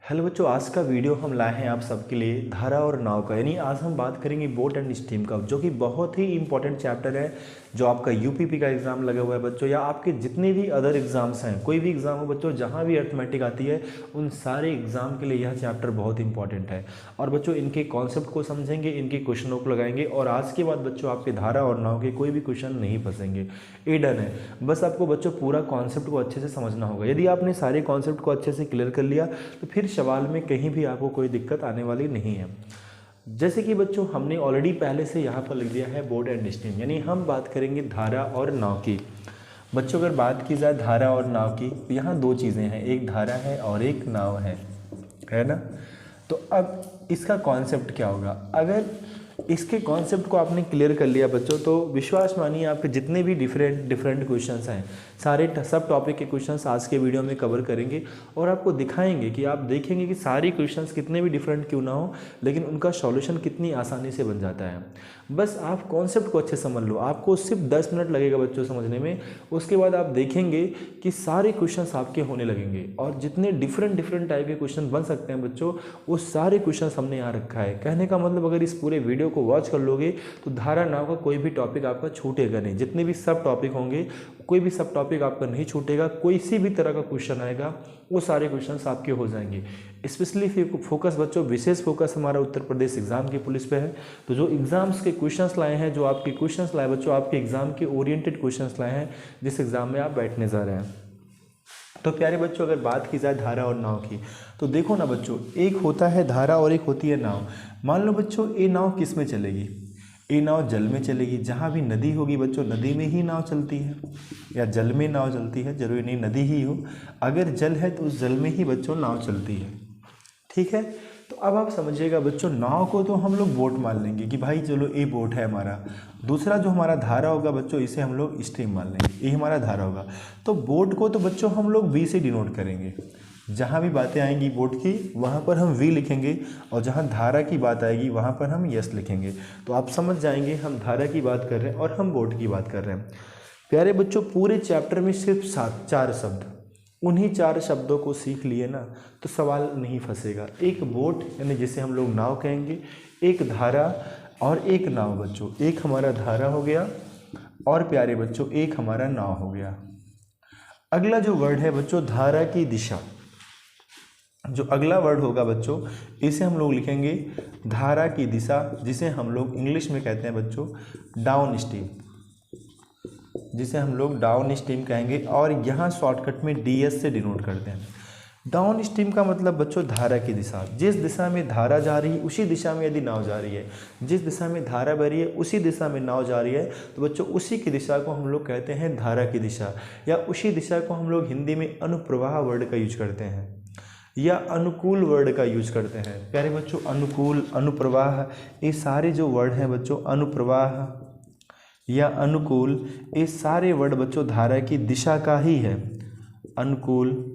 Hello बच्चों, आज का वीडियो हम लाए हैं आप सबके लिए धारा और नाव का। यानी आज हम बात करेंगे बोट एंड स्ट्रीम का, जो कि बहुत ही इंपॉर्टेंट चैप्टर है। जो आपका यूपीपी का एग्जाम लगा हुआ है बच्चों, या आपके जितने भी अदर एग्जाम्स हैं, कोई भी एग्जाम हो बच्चों, जहाँ भी अर्थमेटिक आती है उन सारे एग्जाम के लिए यह चैप्टर बहुत इंपॉर्टेंट है। और बच्चों इनके कॉन्सेप्ट को समझेंगे, इनके क्वेश्चनों को लगाएंगे, और आज के बाद बच्चों आपके धारा और नाव के कोई भी क्वेश्चन नहीं फंसेंगे। ये डन है। बस आपको बच्चों पूरा कॉन्सेप्ट को अच्छे से समझना होगा। यदि आपने सारे कॉन्सेप्ट को अच्छे से क्लियर कर लिया तो फिर सवाल में कहीं भी आपको कोई दिक्कत आने वाली नहीं है। जैसे कि बच्चों हमने ऑलरेडी पहले से यहाँ पर लिख दिया है बोट एंड स्ट्रीम, यानी हम बात करेंगे धारा और नाव की। बच्चों अगर बात की जाए धारा और नाव की, तो यहाँ दो चीज़ें हैं, एक धारा है और एक नाव है ना। तो अब इसका कॉन्सेप्ट क्या होगा? अगर इसके कॉन्सेप्ट को आपने क्लियर कर लिया बच्चों, तो विश्वास मानिए आपके जितने भी डिफरेंट क्वेश्चंस हैं, सारे सब टॉपिक के क्वेश्चंस आज के वीडियो में कवर करेंगे और आपको दिखाएंगे कि आप देखेंगे कि सारे क्वेश्चंस कितने भी डिफरेंट क्यों ना हो, लेकिन उनका सॉल्यूशन कितनी आसानी से बन जाता है। बस आप कॉन्सेप्ट को अच्छे समझ लो, आपको सिर्फ 10 मिनट लगेगा बच्चों समझने में। उसके बाद आप देखेंगे कि सारे क्वेश्चंस आपके होने लगेंगे, और जितने डिफरेंट टाइप के क्वेश्चन बन सकते हैं बच्चों, वो सारे क्वेश्चंस हमने यहाँ रखा है। कहने का मतलब अगर इस पूरे वीडियो को वॉच कर लोगे तो धारा नाव का कोई भी टॉपिक आपका छूटेगा नहीं। जितने भी सब टॉपिक होंगे, कोई भी सब टॉपिक आपका नहीं छूटेगा। कोई सी भी तरह का क्वेश्चन आएगा वो सारे क्वेश्चंस आपके हो जाएंगे। स्पेशली फोकस बच्चों, विशेष फोकस हमारा उत्तर प्रदेश एग्जाम की पुलिस पे है। तो जो एग्जाम्स के क्वेश्चंस लाए हैं, जो आपके क्वेश्चंस लाए बच्चों, आपके एग्जाम के ओरिएंटेड क्वेश्चंस लाए हैं, जिस एग्जाम में आप बैठने जा रहे हैं। तो प्यारे बच्चों अगर बात की जाए धारा और नाव की, तो देखो ना बच्चों, एक होता है धारा और एक होती है नाव। मान लो बच्चों ये नाव किस में चलेगी? ये नाव जल में चलेगी। जहाँ भी नदी होगी बच्चों, नदी में ही नाव चलती है, या जल में नाव चलती है, जरूरी नहीं नदी ही हो। अगर जल है तो उस जल में ही बच्चों नाव चलती है। ठीक है, तो अब आप समझिएगा बच्चों, नाव को तो हम लोग बोट मान लेंगे कि भाई चलो ये बोट है हमारा। दूसरा जो हमारा धारा होगा बच्चों, इसे हम लोग स्ट्रीम मान लेंगे, ये हमारा धारा होगा। तो बोट को तो बच्चों हम लोग वी से डिनोट करेंगे। जहाँ भी बातें आएंगी बोट की, वहाँ पर हम वी लिखेंगे, और जहाँ धारा की बात आएगी वहाँ पर हम यस लिखेंगे। तो आप समझ जाएंगे हम धारा की बात कर रहे हैं और हम बोट की बात कर रहे हैं। प्यारे बच्चों पूरे चैप्टर में सिर्फ 4 शब्द, उन्हीं 4 शब्दों को सीख लिए ना तो सवाल नहीं फंसेगा। एक बोट यानी जिसे हम लोग नाव कहेंगे, एक धारा और एक नाव बच्चों। एक हमारा धारा हो गया और प्यारे बच्चों एक हमारा नाव हो गया। अगला जो वर्ड है बच्चों, धारा की दिशा। जो अगला वर्ड होगा बच्चों, इसे हम लोग लिखेंगे धारा की दिशा, जिसे हम लोग इंग्लिश में कहते हैं बच्चों डाउन स्ट्रीम, जिसे हम लोग डाउन स्ट्रीम कहेंगे। और यहाँ शॉर्टकट में डीएस से डिनोट करते हैं। डाउन स्ट्रीम का मतलब बच्चों धारा की दिशा। जिस दिशा में धारा जा रही है उसी दिशा में यदि नाव जा रही है, जिस दिशा में धारा बह रही है उसी दिशा में नाव जा रही है, तो बच्चों उसी की दिशा को हम लोग कहते हैं धारा की दिशा। या उसी दिशा को हम लोग हिंदी में अनुप्रवाह वर्ड का यूज करते हैं, या अनुकूल वर्ड का यूज करते हैं। प्यारे बच्चों अनुकूल, अनुप्रवाह, ये सारे जो वर्ड हैं बच्चों, अनुप्रवाह या अनुकूल, ये सारे वर्ड बच्चों धारा की दिशा का ही है। अनुकूल,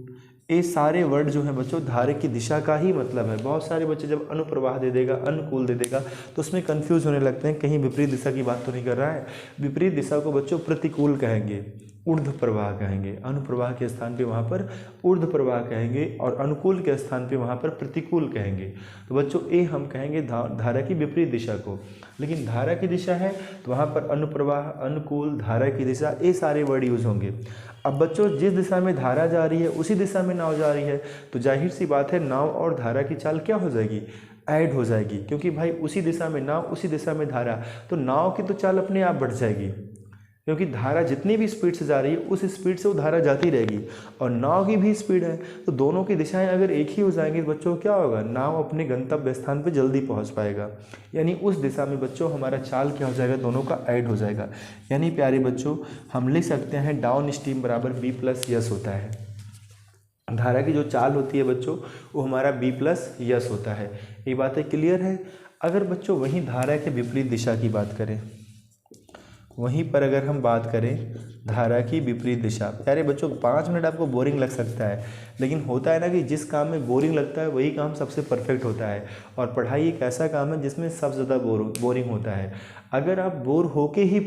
ये सारे वर्ड जो हैं बच्चों धारा की दिशा का ही मतलब है। बहुत सारे बच्चे जब अनुप्रवाह दे देगा, अनुकूल दे देगा, तो उसमें कंफ्यूज होने लगते हैं, कहीं विपरीत दिशा की बात तो नहीं कर रहा है। विपरीत दिशा को बच्चों प्रतिकूल कहेंगे, ऊर्ध्व प्रवाह कहेंगे। अनुप्रवाह के स्थान पे वहाँ पर ऊर्ध्व प्रवाह कहेंगे, और अनुकूल के स्थान पे वहाँ पर प्रतिकूल कहेंगे। तो बच्चों ये हम कहेंगे धारा की विपरीत दिशा को। लेकिन धारा की दिशा है तो वहाँ पर अनुप्रवाह, अनुकूल, धारा की दिशा, ये सारे वर्ड यूज होंगे। अब बच्चों जिस दिशा में धारा जा रही है उसी दिशा में नाव जा रही है, तो जाहिर सी बात है नाव और धारा की चाल क्या हो जाएगी? ऐड हो जाएगी। क्योंकि भाई उसी दिशा में नाव, उसी दिशा में धारा, तो नाव की तो चाल अपने आप बढ़ जाएगी, क्योंकि धारा जितनी भी स्पीड से जा रही है उस स्पीड से वो धारा जाती रहेगी। और नाव की भी स्पीड है, तो दोनों की दिशाएं अगर एक ही हो जाएंगी तो बच्चों क्या होगा? नाव अपने गंतव्य स्थान पर जल्दी पहुंच पाएगा। यानी उस दिशा में बच्चों हमारा चाल क्या हो जाएगा? दोनों का ऐड हो जाएगा। यानी प्यारे बच्चों हम लिख सकते हैं डाउन स्ट्रीम बराबर बी प्लस यस होता है। धारा की जो चाल होती है बच्चों वो हमारा बी प्लस यस होता है। ये बातें क्लियर है? अगर बच्चों वहीं धारा के विपरीत दिशा की बात करें, वहीं पर अगर हम बात करें धारा की विपरीत दिशा, प्यारे बच्चों 5 मिनट आपको बोरिंग लग सकता है, लेकिन होता है ना कि जिस काम में बोरिंग लगता है वही काम सबसे परफेक्ट होता है। और पढ़ाई एक ऐसा काम है जिसमें सबसे ज़्यादा बोरिंग होता है। अगर आप बोर होके ही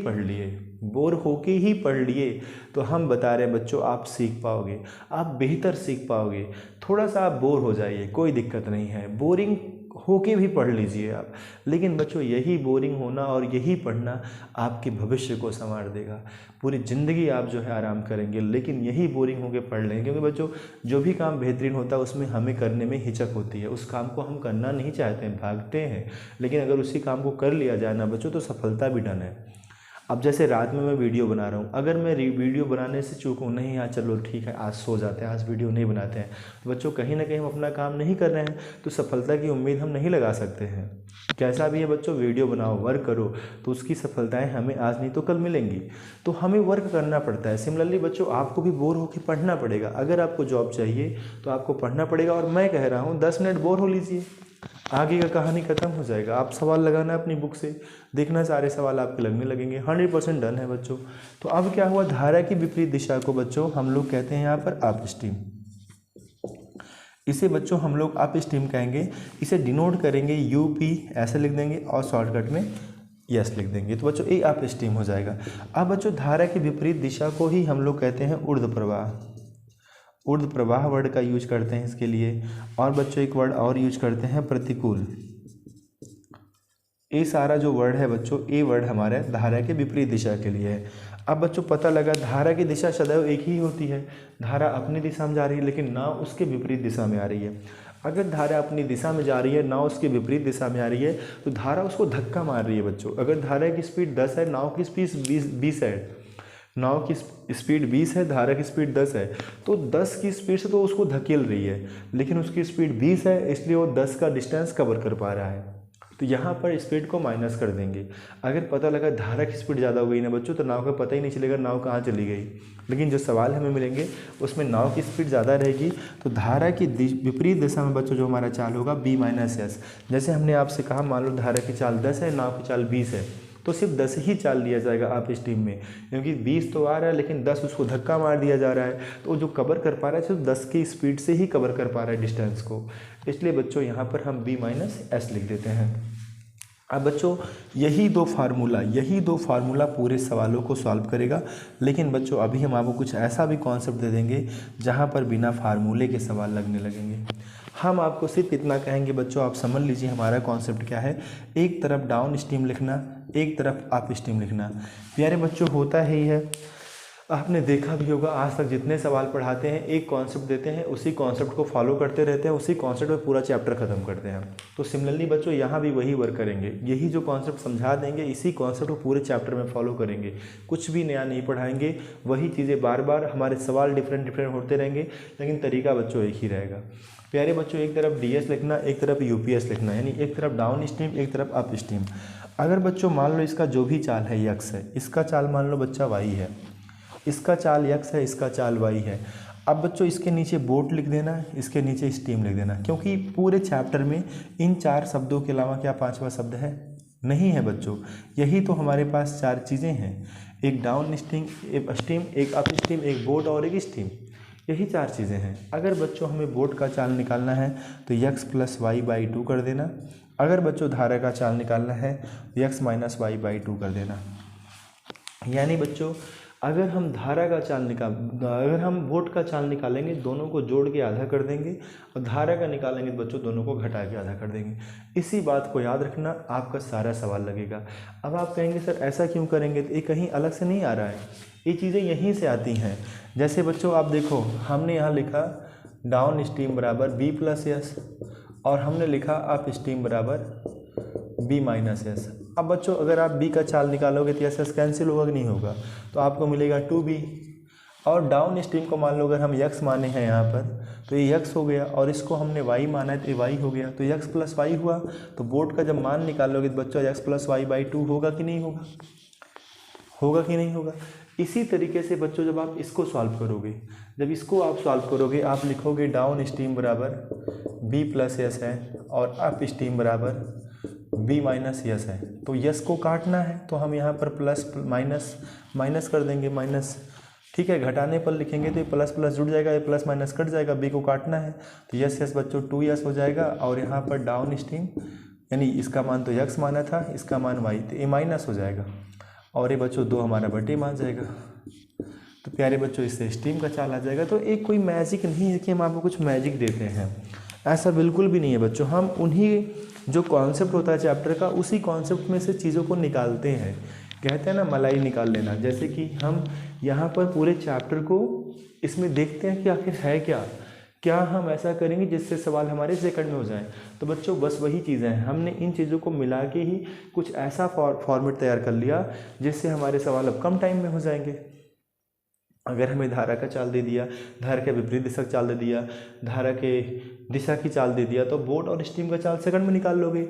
पढ़ लिए तो हम बता रहे हैं बच्चों, आप सीख पाओगे, आप बेहतर सीख पाओगे। थोड़ा सा आप बोर हो जाइए, कोई दिक्कत नहीं है, बोरिंग होके भी पढ़ लीजिए आप, लेकिन बच्चों यही बोरिंग होना और यही पढ़ना आपके भविष्य को संवार देगा। पूरी ज़िंदगी आप जो है आराम करेंगे, लेकिन यही बोरिंग होके पढ़ लेंगे। क्योंकि बच्चों जो भी काम बेहतरीन होता है उसमें हमें करने में हिचक होती है, उस काम को हम करना नहीं चाहते हैं, भागते हैं, लेकिन अगर उसी काम को कर लिया जाए ना बच्चों तो सफलता भी डन है। अब जैसे रात में मैं वीडियो बना रहा हूँ, अगर मैं वीडियो बनाने से चूकूँ, नहीं यार चलो ठीक है आज सो जाते हैं, आज वीडियो नहीं बनाते हैं, तो बच्चों कहीं ना कहीं हम अपना काम नहीं कर रहे हैं, तो सफलता की उम्मीद हम नहीं लगा सकते हैं। कैसा भी है बच्चों, वीडियो बनाओ, वर्क करो, तो उसकी सफलताएं हमें आज नहीं तो कल मिलेंगी। तो हमें वर्क करना पड़ता है। सिमिलरली बच्चों आपको भी बोर होकर पढ़ना पड़ेगा। अगर आपको जॉब चाहिए तो आपको पढ़ना पड़ेगा। और मैं कह रहा हूँ 10 मिनट बोर हो लीजिए, आगे का कहानी खत्म हो जाएगा। आप सवाल लगाना अपनी बुक से, देखना सारे सवाल आपके लगने लगेंगे, 100% डन है बच्चों। तो अब क्या हुआ, धारा की विपरीत दिशा को बच्चों हम लोग कहते हैं यहाँ पर अप स्ट्रीम। इसे बच्चों हम लोग अप स्ट्रीम कहेंगे। इसे डिनोट करेंगे यूपी, ऐसे लिख देंगे और शॉर्टकट में यस लिख देंगे, तो बच्चों ये अप स्ट्रीम हो जाएगा। अब बच्चों धारा की विपरीत दिशा को ही हम लोग कहते हैं ऊर्ध्व प्रवाह। ऊर्ध्व प्रवाह वर्ड का यूज करते हैं इसके लिए। और बच्चों एक वर्ड और यूज करते हैं प्रतिकूल। ये सारा जो वर्ड है बच्चों, ये वर्ड हमारे धारा के विपरीत दिशा के लिए है। अब बच्चों पता लगा धारा की दिशा सदैव एक ही होती है, धारा अपनी दिशा में जा रही है लेकिन नाव उसके विपरीत दिशा में आ रही है। अगर धारा अपनी दिशा में जा रही है, नाव उसके विपरीत दिशा में आ रही है, तो धारा उसको धक्का मार रही है बच्चों। अगर धारा की स्पीड 10 है, नाव की स्पीड 20 है, नाव की स्पीड 20 है, धारा की स्पीड 10 है, तो 10 की स्पीड से तो उसको धकेल रही है, लेकिन उसकी स्पीड 20 है, इसलिए वो 10 का डिस्टेंस कवर कर पा रहा है। तो यहाँ पर स्पीड को माइनस कर देंगे। अगर पता लगा धारा की स्पीड ज़्यादा हो गई ना बच्चों, तो नाव का पता ही नहीं चलेगा नाव कहाँ चली गई। लेकिन जो सवाल हमें मिलेंगे उसमें नाव की स्पीड ज़्यादा रहेगी, तो धारा की विपरीत दिशा में बच्चों जो हमारा चाल होगा B-S। जैसे हमने आपसे कहा, मान लो धारा की चाल 10 है, नाव की चाल 20 है, तो सिर्फ 10 ही चाल लिया जाएगा अप स्ट्रीम में, क्योंकि 20 तो आ रहा है लेकिन 10 उसको धक्का मार दिया जा रहा है, तो जो कवर कर पा रहा है सिर्फ 10 की स्पीड से ही कवर कर पा रहा है डिस्टेंस को। इसलिए बच्चों यहाँ पर हम B-S लिख देते हैं। अब बच्चों यही दो फार्मूला पूरे सवालों को सॉल्व करेगा। लेकिन बच्चों अभी हम आपको कुछ ऐसा भी कॉन्सेप्ट दे देंगे जहाँ पर बिना फार्मूले के सवाल लगने लगेंगे। हम आपको सिर्फ इतना कहेंगे बच्चों, आप समझ लीजिए हमारा कॉन्सेप्ट क्या है। एक तरफ डाउन स्ट्रीम लिखना, एक तरफ अप स्ट्रीम लिखना। प्यारे बच्चों होता ही है, आपने देखा भी होगा आज तक जितने सवाल पढ़ाते हैं एक कॉन्सेप्ट देते हैं, उसी कॉन्सेप्ट को फॉलो करते रहते हैं, उसी कॉन्सेप्ट में पूरा चैप्टर खत्म करते हैं। तो सिमिलरली बच्चों यहाँ भी वही वर्क करेंगे, यही जो कॉन्सेप्ट समझा देंगे इसी कॉन्सेप्ट को पूरे चैप्टर में फॉलो करेंगे, कुछ भी नया नहीं पढ़ाएंगे, वही चीज़ें बार बार, हमारे सवाल डिफरेंट होते रहेंगे लेकिन तरीका बच्चों एक ही रहेगा। प्यारे बच्चों एक तरफ DS लिखना, एक तरफ UPS लिखना, यानी एक तरफ डाउन स्ट्रीम, एक तरफ अप स्ट्रीम। अगर बच्चों मान लो इसका जो भी चाल है x है, इसका चाल मान लो बच्चा y है, इसका चाल x है, इसका चाल y है। अब बच्चों इसके नीचे बोट लिख देना, इसके नीचे स्ट्रीम लिख देना, क्योंकि पूरे चैप्टर में इन 4 शब्दों के अलावा क्या 5वां शब्द है? नहीं है बच्चों। यही तो हमारे पास 4 चीज़ें हैं, एक डाउन स्ट्रीम, एक स्ट्रीम, एक अप स्ट्रीम, एक बोट और एक स्ट्रीम, यही 4 चीज़ें हैं। अगर बच्चों हमें बोट का चाल निकालना है तो x + y/2 कर देना। अगर बच्चों धारा का चाल निकालना है तो x - y/2 कर देना। यानी बच्चों अगर हम अगर हम बोट का चाल निकालेंगे, दोनों को जोड़ के आधा कर देंगे, और धारा का निकालेंगे तो बच्चों दोनों को घटा के आधा कर देंगे। इसी बात को याद रखना, आपका सारा सवाल लगेगा। अब आप कहेंगे सर ऐसा क्यों करेंगे, तो ये कहीं अलग से नहीं आ रहा है, ये चीज़ें यहीं से आती हैं। जैसे बच्चों आप देखो, हमने यहाँ लिखा डाउन स्ट्रीम बराबर B+S और हमने लिखा अप स्ट्रीम बराबर B-S। अब बच्चों अगर आप B का चाल निकालोगे तो S कैंसिल होगा कि नहीं होगा, तो आपको मिलेगा 2B। और डाउन स्ट्रीम को मान लो अगर हम x माने हैं यहाँ पर, तो ये x हो गया, और इसको हमने y माना है तो ये y हो गया, तो x + y हुआ। तो बोट का जब मान निकालोगे तो बच्चों x + y/2 होगा कि नहीं होगा, होगा कि नहीं होगा। इसी तरीके से बच्चों जब आप इसको सॉल्व करोगे, जब इसको आप सॉल्व करोगे, आप लिखोगे डाउन स्ट्रीम बराबर B+S है और अप स्ट्रीम बराबर B-S है। तो यस को काटना है तो हम यहाँ पर प्लस माइनस माइनस कर देंगे, माइनस, ठीक है। घटाने पर लिखेंगे तो ये प्लस प्लस जुड़ जाएगा, ये प्लस माइनस कट जाएगा, बी को काटना है तो यस यस बच्चों 2 यस हो जाएगा। और यहाँ पर डाउन स्ट्रीम यानी इसका मान तो यक्स माना था, इसका मान वाई, तो ये माइनस हो जाएगा और ये बच्चों 2 हमारा बटे में आ जाएगा। तो प्यारे बच्चों इससे स्ट्रीम का चाल आ जाएगा। तो एक कोई मैजिक नहीं है कि हम आपको कुछ मैजिक देते हैं, ऐसा बिल्कुल भी नहीं है बच्चों। हम उन्हीं जो कॉन्सेप्ट होता है चैप्टर का, उसी कॉन्सेप्ट में से चीज़ों को निकालते हैं। कहते हैं ना मलाई निकाल लेना, जैसे कि हम यहाँ पर पूरे चैप्टर को इसमें देखते हैं कि आखिर है क्या हम ऐसा करेंगे जिससे सवाल हमारे सेकंड में हो जाए। तो बच्चों बस वही चीज़ें हैं, हमने इन चीज़ों को मिला के ही कुछ ऐसा फॉर्मेट तैयार कर लिया जिससे हमारे सवाल अब कम टाइम में हो जाएंगे। अगर हमें धारा का चाल दे दिया, धारा के विपरीत दिशा का चाल दे दिया, धारा के दिशा की चाल दे दिया, तो बोट और स्ट्रीम का चाल सेकंड में निकाल लोगे।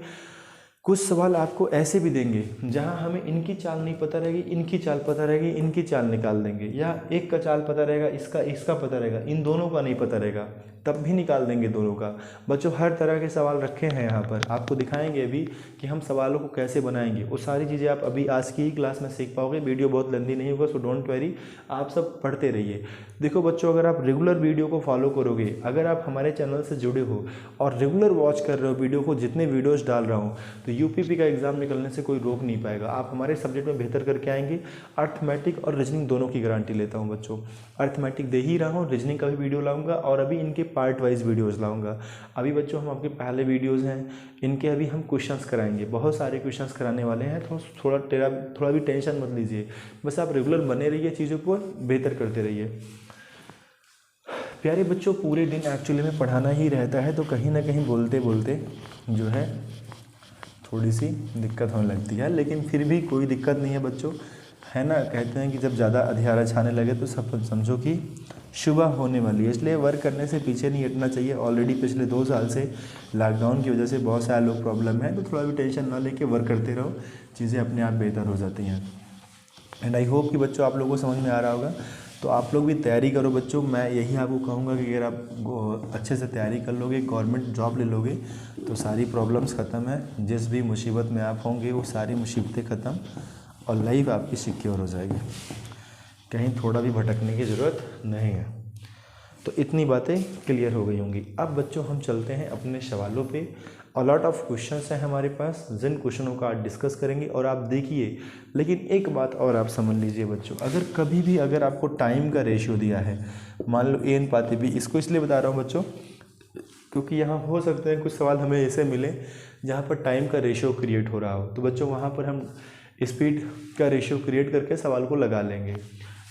कुछ सवाल आपको ऐसे भी देंगे जहां हमें इनकी चाल नहीं पता रहेगी, इनकी चाल पता रहेगी, इनकी चाल निकाल देंगे, या एक का चाल पता रहेगा, इसका पता रहेगा, इन दोनों का नहीं पता रहेगा, तब भी निकाल देंगे दोनों का। बच्चों हर तरह के सवाल रखे हैं यहाँ पर, आपको दिखाएंगे अभी कि हम सवालों को कैसे बनाएंगे। वो सारी चीज़ें आप अभी आज की ही क्लास में सीख पाओगे। वीडियो बहुत लंबी नहीं होगा, सो डोंट वरी, आप सब पढ़ते रहिए। देखो बच्चों, अगर आप रेगुलर वीडियो को फॉलो करोगे, अगर आप हमारे चैनल से जुड़े हो और रेगुलर वॉच कर रहे हो वीडियो को, जितने वीडियोज़ डाल रहा हूँ, तो यूपीपी का एग्ज़ाम निकलने से कोई रोक नहीं पाएगा। आप हमारे सब्जेक्ट में बेहतर करके आएंगे। अर्थमेटिक और रीजनिंग दोनों की गारंटी लेता हूँ बच्चों। अर्थमेटिक दे ही रहा हूँ, रीजनिंग का भी वीडियो लाऊंगा और अभी इनके पार्ट वाइज वीडियोज़ लाऊंगा। अभी बच्चों हम आपके पहले वीडियोज़ हैं, इनके अभी हम क्वेश्चंस कराएंगे, बहुत सारे क्वेश्चंस कराने वाले हैं। तो थोड़ा भी टेंशन मत लीजिए, बस आप रेगुलर बने रहिए, चीज़ों को बेहतर करते रहिए। प्यारे बच्चों, पूरे दिन एक्चुअली में पढ़ाना ही रहता है, तो कहीं ना कहीं बोलते बोलते जो है थोड़ी सी दिक्कत होने लगती है, लेकिन फिर भी कोई दिक्कत नहीं है बच्चों, है ना। कहते हैं कि जब ज़्यादा अंधियारा छाने लगे तो सब समझो कि सुबह होने वाली है, इसलिए वर्क करने से पीछे नहीं हटना चाहिए। ऑलरेडी पिछले 2 साल से लॉकडाउन की वजह से बहुत सारे लोग प्रॉब्लम है, तो थोड़ा भी टेंशन ना लेके वर्क करते रहो, चीज़ें अपने आप बेहतर हो जाती हैं। एंड आई होप कि बच्चों आप लोगों को समझ में आ रहा होगा। तो आप लोग भी तैयारी करो बच्चों। मैं यही आपको कहूँगा कि अगर आप अच्छे से तैयारी कर लोगे, गवर्नमेंट जॉब ले लोगे, तो सारी प्रॉब्लम्स ख़त्म है। जिस भी मुसीबत में आप होंगे वो सारी मुसीबतें ख़त्म और लाइफ आपकी सिक्योर हो जाएगी, कहीं थोड़ा भी भटकने की ज़रूरत नहीं है। तो इतनी बातें क्लियर हो गई होंगी। अब बच्चों हम चलते हैं अपने सवालों पे। अलॉट ऑफ क्वेश्चंस हैं हमारे पास, जिन क्वेश्चनों का आज डिस्कस करेंगे और आप देखिए। लेकिन एक बात और आप समझ लीजिए बच्चों, अगर कभी भी अगर आपको टाइम का रेशियो दिया है, मान लो A/B, इसको इसलिए बता रहा हूँ बच्चों क्योंकि यहाँ हो सकता है कुछ सवाल हमें ऐसे मिले जहाँ पर टाइम का रेशियो क्रिएट हो रहा हो, तो बच्चों वहाँ पर हम स्पीड का रेशियो क्रिएट करके सवाल को लगा लेंगे।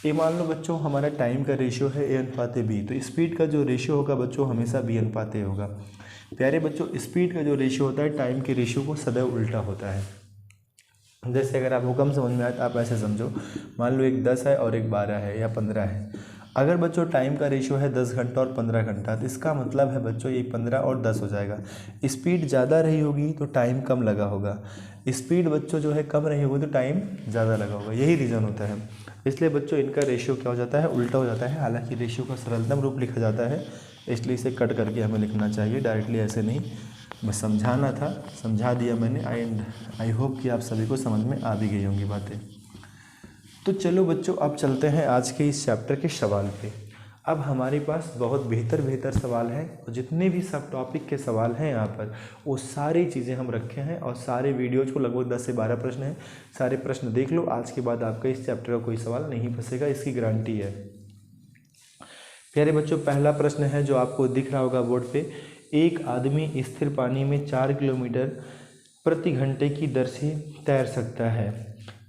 ये मान लो बच्चों हमारा टाइम का रेशियो है A/B, तो स्पीड का जो रेशियो होगा बच्चों हमेशा B/A होगा। प्यारे बच्चों, स्पीड का जो रेशियो होता है टाइम के रेशियो को सदैव उल्टा होता है। जैसे अगर आपको कम समझ में आए तो आप ऐसे समझो, मान लो एक 10 है और एक 12 है या 15 है। अगर बच्चों टाइम का रेशियो है 10 घंटा और 15 घंटा, तो इसका मतलब है बच्चों ये 15 और 10 हो जाएगा। स्पीड ज़्यादा रही होगी तो टाइम कम लगा होगा, स्पीड बच्चों जो है कम रही होगी तो टाइम ज़्यादा लगा होगा, यही रीज़न होता है। इसलिए बच्चों इनका रेशियो क्या हो जाता है, उल्टा हो जाता है। हालांकि रेशियो का सरलतम रूप लिखा जाता है, इसलिए इसे कट करके हमें लिखना चाहिए, डायरेक्टली ऐसे नहीं। बस समझाना था, समझा दिया मैंने। आई होप कि आप सभी को समझ में आ भी गई होंगी बातें। तो चलो बच्चों, अब चलते हैं आज के इस चैप्टर के सवाल पे। अब हमारे पास बहुत बेहतर सवाल हैं और जितने भी सब टॉपिक के सवाल हैं यहाँ पर वो सारी चीज़ें हम रखे हैं और सारे वीडियोज़ को लगभग 10 से 12 प्रश्न हैं, सारे प्रश्न देख लो। आज के बाद आपका इस चैप्टर का कोई सवाल नहीं फंसेगा, इसकी गारंटी है। प्यारे बच्चों, पहला प्रश्न है जो आपको दिख रहा होगा बोर्ड पे। एक आदमी स्थिर पानी में 4 किलोमीटर प्रति घंटे की दर से तैर सकता है।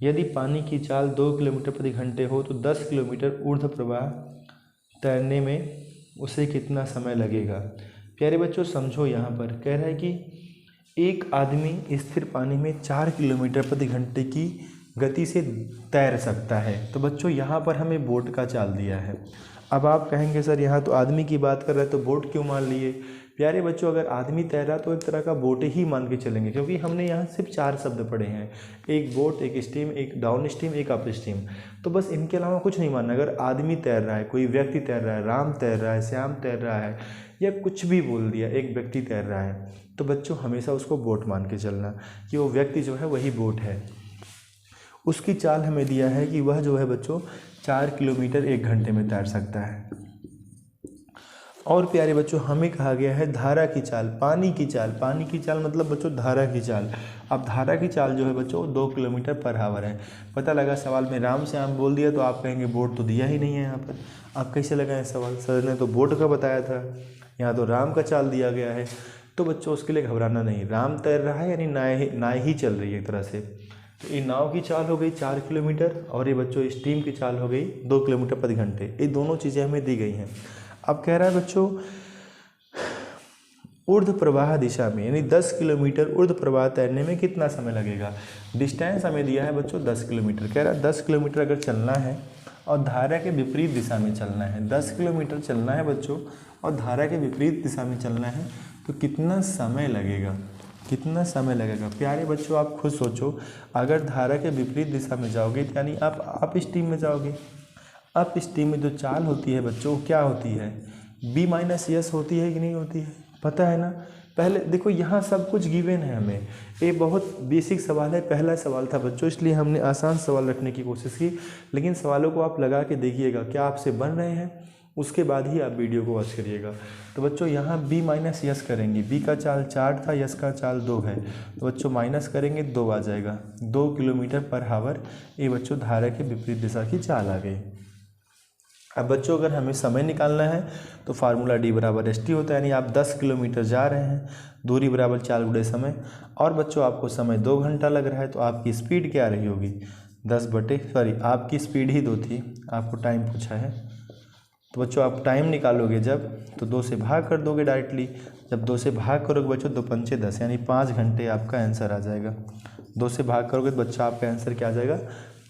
यदि पानी की चाल 2 किलोमीटर प्रति घंटे हो तो 10 किलोमीटर ऊर्ध्व प्रवाह तैरने में उसे कितना समय लगेगा। प्यारे बच्चों समझो, यहाँ पर कह रहा है कि एक आदमी स्थिर पानी में 4 किलोमीटर प्रति घंटे की गति से तैर सकता है। तो बच्चों यहाँ पर हमें बोट का चाल दिया है। अब आप कहेंगे सर यहाँ तो आदमी की बात कर रहे हैं तो बोट क्यों मान लिए। प्यारे बच्चों अगर आदमी तैरा तो एक तरह का बोट ही मान के चलेंगे, क्योंकि हमने यहाँ सिर्फ 4 शब्द पढ़े हैं, एक बोट, एक स्टीम, एक डाउन स्टीम, एक अप स्टीम। तो बस इनके अलावा कुछ नहीं मानना। अगर आदमी तैर रहा है, कोई व्यक्ति तैर रहा है, राम तैर रहा है, श्याम तैर रहा है, या कुछ भी बोल दिया, एक व्यक्ति तैर रहा है, तो बच्चों हमेशा उसको बोट मान के चलना कि वो व्यक्ति जो है वही बोट है। उसकी चाल हमें दिया है कि वह जो है बच्चों 4 किलोमीटर 1 घंटे में तैर सकता है। और प्यारे बच्चों हमें कहा गया है धारा की चाल, पानी की चाल। पानी की चाल मतलब बच्चों धारा की चाल। अब धारा की चाल जो है बच्चों 2 किलोमीटर पर आवर है। पता लगा सवाल में राम श्याम बोल दिया तो आप कहेंगे बोट तो दिया ही नहीं है यहाँ पर। आप कैसे लगाएं सवाल, सर ने तो बोट का बताया था, यहाँ तो राम का चाल दिया गया है। तो बच्चों उसके लिए घबराना नहीं, राम तैर रहा है यानी नाव ही चल रही है एक तरह से। तो ये नाव की चाल हो गई 4 किलोमीटर और ये बच्चों स्टीम की चाल हो गई 2 किलोमीटर प्रति घंटे। ये दोनों चीज़ें हमें दी गई हैं। अब कह रहा है बच्चों ऊर्ध्व प्रवाह दिशा में यानी 10 किलोमीटर ऊर्ध्व प्रवाह तैरने में कितना समय लगेगा। डिस्टेंस हमें दिया है बच्चों 10 किलोमीटर। कह रहा है 10 किलोमीटर अगर चलना है और धारा के विपरीत दिशा में चलना है, 10 किलोमीटर चलना है बच्चों और धारा के विपरीत दिशा में चलना है तो कितना समय लगेगा, कितना समय लगेगा। प्यारे बच्चों आप खुद सोचो, अगर धारा के विपरीत दिशा में जाओगे यानी आप स्टीम में जाओगे। अप स्टीम में जो चाल होती है बच्चों क्या होती है, B-S होती है कि नहीं होती है, पता है ना। पहले देखो यहाँ सब कुछ गिवन है हमें, ये बहुत बेसिक सवाल है, पहला सवाल था बच्चों, इसलिए हमने आसान सवाल रखने की कोशिश की। लेकिन सवालों को आप लगा के देखिएगा क्या आपसे बन रहे हैं, उसके बाद ही आप वीडियो को वॉच करिएगा। तो बच्चों यहाँ B-S करेंगे, B का चाल 4 था, S का चाल 2 है, तो बच्चों माइनस करेंगे 2 आ जाएगा, 2 किलोमीटर पर आवर। ये बच्चों धारा के विपरीत दिशा की चाल आ गई। अब बच्चों अगर हमें समय निकालना है तो फार्मूला D=ST होता है, यानी आप 10 किलोमीटर जा रहे हैं, दूरी बराबर 4 गुणे समय, और बच्चों आपको समय 2 घंटा लग रहा है, तो आपकी स्पीड क्या रही होगी, आपकी स्पीड ही 2 थी, आपको टाइम पूछा है। तो बच्चों आप टाइम निकालोगे जब तो 2 से भाग कर दोगे डायरेक्टली। जब 2 से भाग करोगे बच्चों 2 पंचे 10 यानी 5 घंटे आपका आंसर आ जाएगा। 2 से भाग करोगे तो बच्चा आपका आंसर क्या आ जाएगा,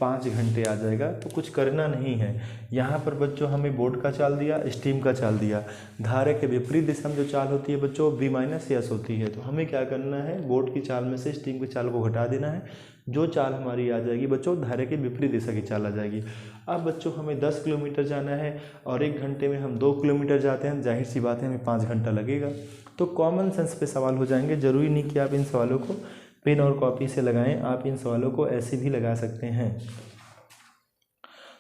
5 घंटे आ जाएगा। तो कुछ करना नहीं है यहाँ पर बच्चों, हमें बोट का चाल दिया, स्टीम का चाल दिया, धारा के विपरीत दिशा में जो चाल होती है बच्चों B-S होती है। तो हमें क्या करना है, बोट की चाल में से स्टीम की चाल को घटा देना है, जो चाल हमारी आ जाएगी बच्चों धारा के विपरीत दिशा की चाल आ जाएगी। अब बच्चों हमें 10 किलोमीटर जाना है और 1 घंटे में हम 2 किलोमीटर जाते हैं, जाहिर सी बात है हमें 5 घंटा लगेगा। तो कॉमन सेंस पे सवाल हो जाएंगे, ज़रूरी नहीं कि आप इन सवालों को पेन और कॉपी से लगाएं, आप इन सवालों को ऐसे भी लगा सकते हैं।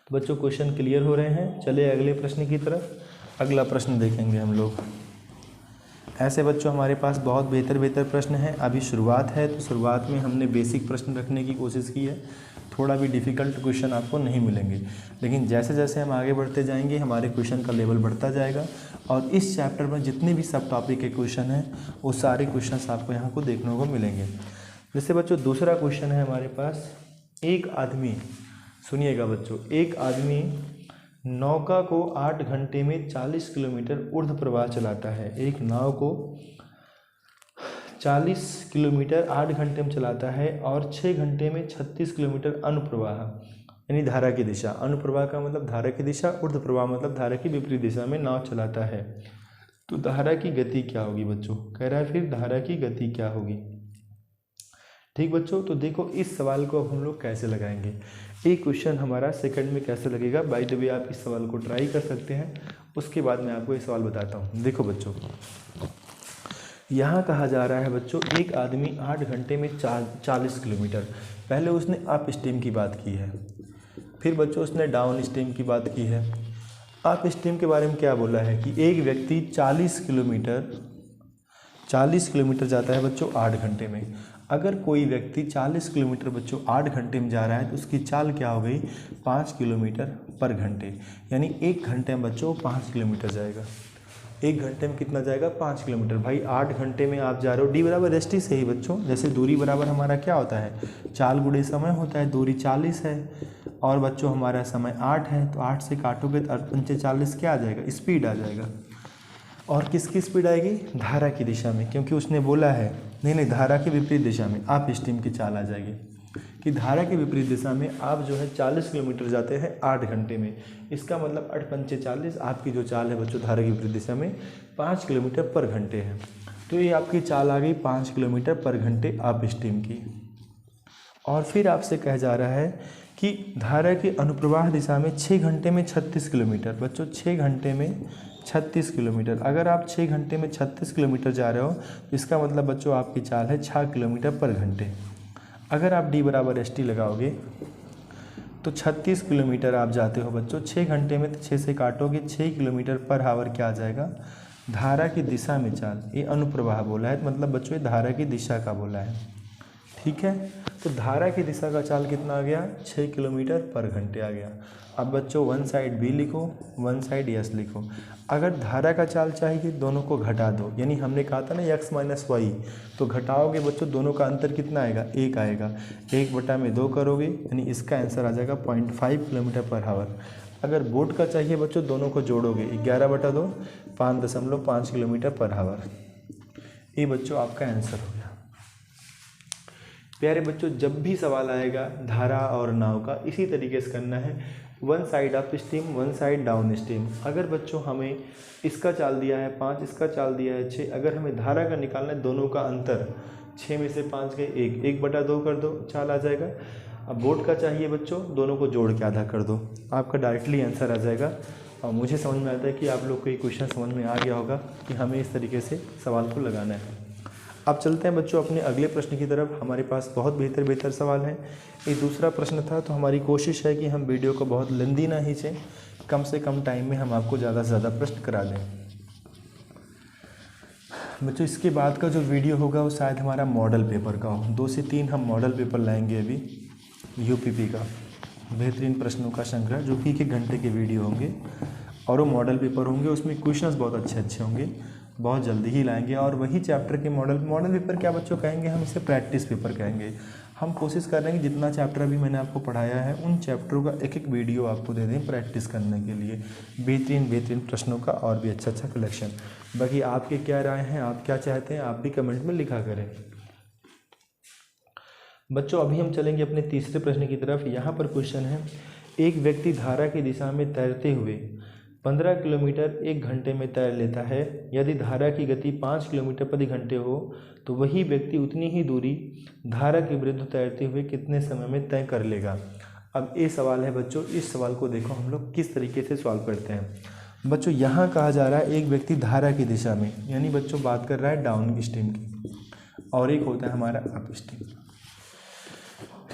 तो बच्चों क्वेश्चन क्लियर हो रहे हैं। चलिए अगले प्रश्न की तरफ। अगला प्रश्न देखेंगे हम लोग। ऐसे बच्चों हमारे पास बहुत बेहतर प्रश्न हैं, अभी शुरुआत है तो शुरुआत में हमने बेसिक प्रश्न रखने की कोशिश की है, थोड़ा भी डिफ़िकल्ट क्वेश्चन आपको नहीं मिलेंगे। लेकिन जैसे जैसे हम आगे बढ़ते जाएंगे हमारे क्वेश्चन का लेवल बढ़ता जाएगा और इस चैप्टर में जितने भी सब टॉपिक के क्वेश्चन हैं वो सारे क्वेश्चन आपको यहाँ को देखने को मिलेंगे। जैसे बच्चों दूसरा क्वेश्चन है हमारे पास, एक आदमी, सुनिएगा बच्चों, एक आदमी नौका को 8 घंटे में 40 किलोमीटर ऊर्ध्व प्रवाह चलाता है। एक नाव को 40 किलोमीटर 8 घंटे में चलाता है और 6 घंटे में 36 किलोमीटर अनुप्रवाह यानी धारा की दिशा, अनुप्रवाह का मतलब धारा की दिशा, ऊर्ध्व प्रवाह मतलब धारा की विपरीत दिशा में नाव चलाता है। तो धारा की गति क्या होगी बच्चों, कह रहा है फिर धारा की गति क्या होगी। ठीक बच्चों, तो देखो इस सवाल को अब हम लोग कैसे लगाएंगे। एक क्वेश्चन हमारा सेकंड में कैसे लगेगा, बाय द वे आप इस सवाल को ट्राई कर सकते हैं, उसके बाद मैं आपको ये सवाल बताता हूँ। देखो बच्चों यहाँ कहा जा रहा है बच्चों एक आदमी 8 घंटे में 40 किलोमीटर, पहले उसने अप स्टीम की बात की है, फिर बच्चों उसने डाउन स्टीम की बात की है। अप स्टीम के बारे में क्या बोला है कि एक व्यक्ति 40 किलोमीटर जाता है बच्चों 8 घंटे में। अगर कोई व्यक्ति 40 किलोमीटर बच्चों 8 घंटे में जा रहा है तो उसकी चाल क्या हो गई, 5 किलोमीटर पर घंटे, यानी 1 घंटे में बच्चों 5 किलोमीटर जाएगा। 1 घंटे में कितना जाएगा, 5 किलोमीटर। भाई 8 घंटे में आप जा रहे हो, D=ST से ही बच्चों, जैसे दूरी बराबर हमारा क्या होता है, 4 गुणे समय होता है, दूरी 40 है और बच्चों हमारा समय 8 है, तो 8 से काटोगे तो 8 पंचे 40 क्या आ जाएगा, स्पीड आ जाएगा। और किसकी स्पीड आएगी, धारा की दिशा में, क्योंकि उसने बोला है नहीं धारा की विपरीत दिशा में, आप स्टीम की चाल आ जाएगी। कि धारा के विपरीत दिशा में आप जो है 40 किलोमीटर जाते हैं 8 घंटे में। इसका मतलब 8 पंचे 40, आपकी जो चाल है बच्चों धारा की विपरीत दिशा में 5 किलोमीटर पर घंटे है। तो ये आपकी चाल आ गई 5 किलोमीटर पर घंटे अप स्टीम की। और फिर आपसे कहा जा रहा है कि धारा की अनुप्रवाह दिशा में 6 घंटे में 36 किलोमीटर। बच्चों 6 घंटे में 36 किलोमीटर, अगर आप 6 घंटे में 36 किलोमीटर जा रहे हो तो इसका मतलब बच्चों आपकी चाल है 6 किलोमीटर पर घंटे। अगर आप D बराबर ST लगाओगे तो 36 किलोमीटर आप जाते हो बच्चों 6 घंटे में, तो 6 से काटोगे 6 किलोमीटर पर आवर क्या आ जाएगा, धारा की दिशा में चाल। ये अनुप्रवाह बोला है, मतलब बच्चों ये धारा की दिशा का बोला है, ठीक है। तो धारा की दिशा का चाल कितना आ गया, 6 किलोमीटर पर घंटे आ गया। अब बच्चों वन साइड B लिखो, वन साइड S लिखो। अगर धारा का चाल चाहिए दोनों को घटा दो, यानी हमने कहा था ना x माइनस वाई, तो घटाओगे बच्चों दोनों का अंतर कितना आएगा, 1 आएगा। 1/2 करोगे यानी इसका आंसर आ जाएगा 0.5 किलोमीटर पर आवर। अगर बोट का चाहिए बच्चों दोनों को जोड़ोगे 11/2 5.5 किलोमीटर पर आवर। ये बच्चों आपका आंसर हो गया। प्यारे बच्चों जब भी सवाल आएगा धारा और नाव का इसी तरीके से करना है, one side up steam one side down steam. अगर बच्चों हमें इसका चाल दिया है 5, इसका चाल दिया है 6, अगर हमें धारा का निकालना है दोनों का अंतर, 6 में से 5 गए 1, 1/2 कर दो चाल आ जाएगा। अब बोट का चाहिए बच्चों दोनों को जोड़ के आधा कर दो, आपका डायरेक्टली आंसर आ जाएगा। और मुझे समझ में आता है कि आप लोग को ये क्वेश्चन समझ में आ गया होगा कि हमें इस तरीके से सवाल को लगाना है। अब चलते हैं बच्चों अपने अगले प्रश्न की तरफ। हमारे पास बहुत बेहतर सवाल हैं। ये दूसरा प्रश्न था, तो हमारी कोशिश है कि हम वीडियो को बहुत लंबी ना खींचें, कम से कम टाइम में हम आपको ज़्यादा से ज़्यादा प्रश्न करा दें। बच्चों इसके बाद का जो वीडियो होगा वो शायद हमारा मॉडल पेपर का हो। 2 से 3 हम मॉडल पेपर लाएंगे अभी UPP का, बेहतरीन प्रश्नों का संग्रह, जो कि 1 घंटे के वीडियो होंगे और वो मॉडल पेपर होंगे। उसमें क्वेश्चंस बहुत अच्छे होंगे, बहुत जल्दी ही लाएंगे। और वही चैप्टर के मॉडल पेपर क्या बच्चों कहेंगे, हम इसे प्रैक्टिस पेपर कहेंगे। हम कोशिश कर रहे हैं कि जितना चैप्टर अभी मैंने आपको पढ़ाया है उन चैप्टरों का एक वीडियो आपको दे दें प्रैक्टिस करने के लिए, बेहतरीन प्रश्नों का और भी अच्छा कलेक्शन। बाकी आपके क्या राय हैं, आप क्या चाहते हैं, आप भी कमेंट में लिखा करें। बच्चों अभी हम चलेंगे अपने तीसरे प्रश्न की तरफ। यहाँ पर क्वेश्चन है, एक व्यक्ति धारा की दिशा में तैरते हुए 15 किलोमीटर 1 घंटे में तैर लेता है। यदि धारा की गति 5 किलोमीटर प्रति घंटे हो तो वही व्यक्ति उतनी ही दूरी धारा के विरुद्ध तैरते हुए कितने समय में तय कर लेगा। अब ये सवाल है बच्चों, इस सवाल को देखो हम लोग किस तरीके से सॉल्व करते हैं। बच्चों यहाँ कहा जा रहा है एक व्यक्ति धारा की दिशा में, यानी बच्चों बात कर रहा है डाउन स्ट्रीम की, और एक होता है हमारा अप स्ट्रीम।